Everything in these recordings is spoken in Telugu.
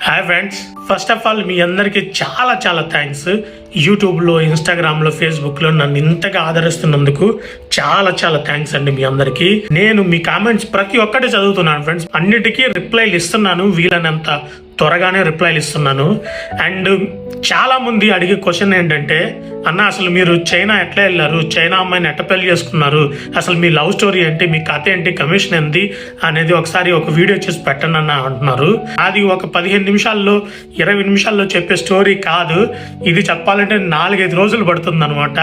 Hi friends, first of all మీ అందరికీ చాలా చాలా థ్యాంక్స్. యూట్యూబ్లో, ఇన్స్టాగ్రామ్లో, ఫేస్బుక్లో నన్ను ఇంతగా ఆదరిస్తున్నందుకు చాలా చాలా థ్యాంక్స్ అండి మీ అందరికీ. నేను మీ కామెంట్స్ ప్రతి ఒక్కటి చదువుతున్నాను ఫ్రెండ్స్, అన్నిటికీ రిప్లైలు ఇస్తున్నాను, వీలైనంత త్వరగానే రిప్లైలు ఇస్తున్నాను. అండ్ చాలామంది అడిగే క్వశ్చన్ ఏంటంటే, అన్న అసలు మీరు చైనా ఎట్లా వెళ్ళారు, చైనా అమ్మాయిని ఎట్ట పెళ్లి చేసుకున్నారు, అసలు మీ లవ్ స్టోరీ ఏంటి, మీ కథ ఏంటి, కమిషన్ ఏంటి అనేది ఒకసారి ఒక వీడియో చేసి పెట్టండి అన్న అంటున్నారు. అది ఒక 15 నిమిషాల్లో 20 నిమిషాల్లో చెప్పే స్టోరీ కాదు, ఇది చెప్పాలంటే 4-5 రోజులు పడుతుంది అనమాట.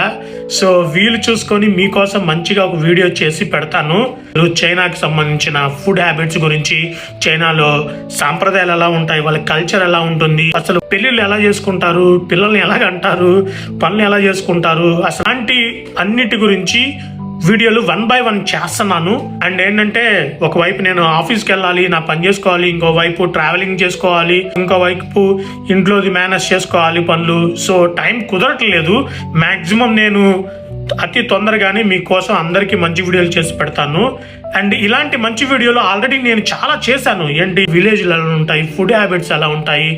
సో వీలు చూసుకొని మీకోసం మంచిగా ఒక వీడియో చేసి పెడతాను. చైనాకి సంబంధించిన ఫుడ్ హ్యాబిట్స్ గురించి, చైనాలో సాంప్రదాయాలు ఎలా ఉంటాయి, వాళ్ళ కల్చర్ ఎలా ఉంటుంది, అసలు పెళ్ళిళ్ళు ఎలా చేసుకుంటారు, పిల్లల్ని ఎలా కంటారు, పనులు ఎలా చేసుకుంటారు, అసలు అన్నిటి గురించి వీడియోలు 1 by 1 చేస్తున్నాను. అండ్ ఏంటంటే, ఒకవైపు నేను ఆఫీస్కి వెళ్ళాలి, నా పని చేసుకోవాలి, ఇంకోవైపు ట్రావెలింగ్ చేసుకోవాలి, ఇంకోవైపు ఇంట్లోది మేనేజ్ చేసుకోవాలి పనులు. సో టైం కుదరట్లేదు. మ్యాక్సిమం నేను అతి తొందరగానే మీకోసం అందరికీ మంచి వీడియోలు చేసి పెడతాను. అండ్ ఇలాంటి మంచి వీడియోలు ఆల్రెడీ నేను చాలా చేశాను. ఏంటి, విలేజ్లు ఎలా ఉంటాయి, ఫుడ్ హ్యాబిట్స్ ఎలా ఉంటాయి,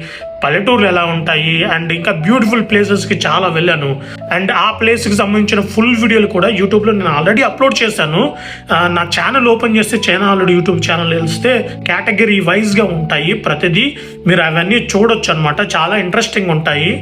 పల్లెటూర్లు ఎలా ఉంటాయి, అండ్ ఇంకా బ్యూటిఫుల్ ప్లేసెస్కి చాలా వెళ్ళాను. అండ్ ఆ ప్లేస్కి సంబంధించిన ఫుల్ వీడియోలు కూడా యూట్యూబ్లో నేను ఆల్రెడీ అప్లోడ్ చేశాను. నా ఛానల్ ఓపెన్ చేస్తే, చైనా ఆల్రెడీ యూట్యూబ్ ఛానల్ వెళ్తే కేటగిరీ వైజ్గా ఉంటాయి ప్రతిదీ, మీరు అవన్నీ చూడొచ్చు అనమాట. చాలా ఇంట్రెస్టింగ్ ఉంటాయి.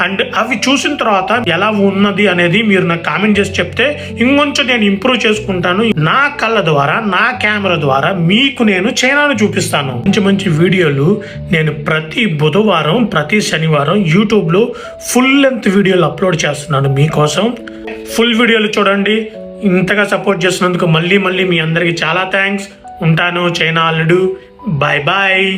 అండ్ అవి చూసిన తర్వాత ఎలా ఉన్నది అనేది మీరు నాకు కామెంట్ చేసి చెప్తే ఇంకొంచెం నేను ఇంప్రూవ్ చేసుకుంటాను. నా కళ్ళ ద్వారా, నా కెమెరా ద్వారా మీకు నేను చైనాను చూపిస్తాను. మంచి మంచి వీడియోలు నేను ప్రతి బుధవారం, ప్రతి శనివారం యూట్యూబ్లో ఫుల్ లెంత్ వీడియోలు అప్లోడ్ చేస్తున్నాను మీకోసం. ఫుల్ వీడియోలు చూడండి. ఇంతగా సపోర్ట్ చేస్తున్నందుకు మళ్ళీ మీ అందరికీ చాలా థ్యాంక్స్. ఉంటాను. చైనా అల్లుడు. Bye bye.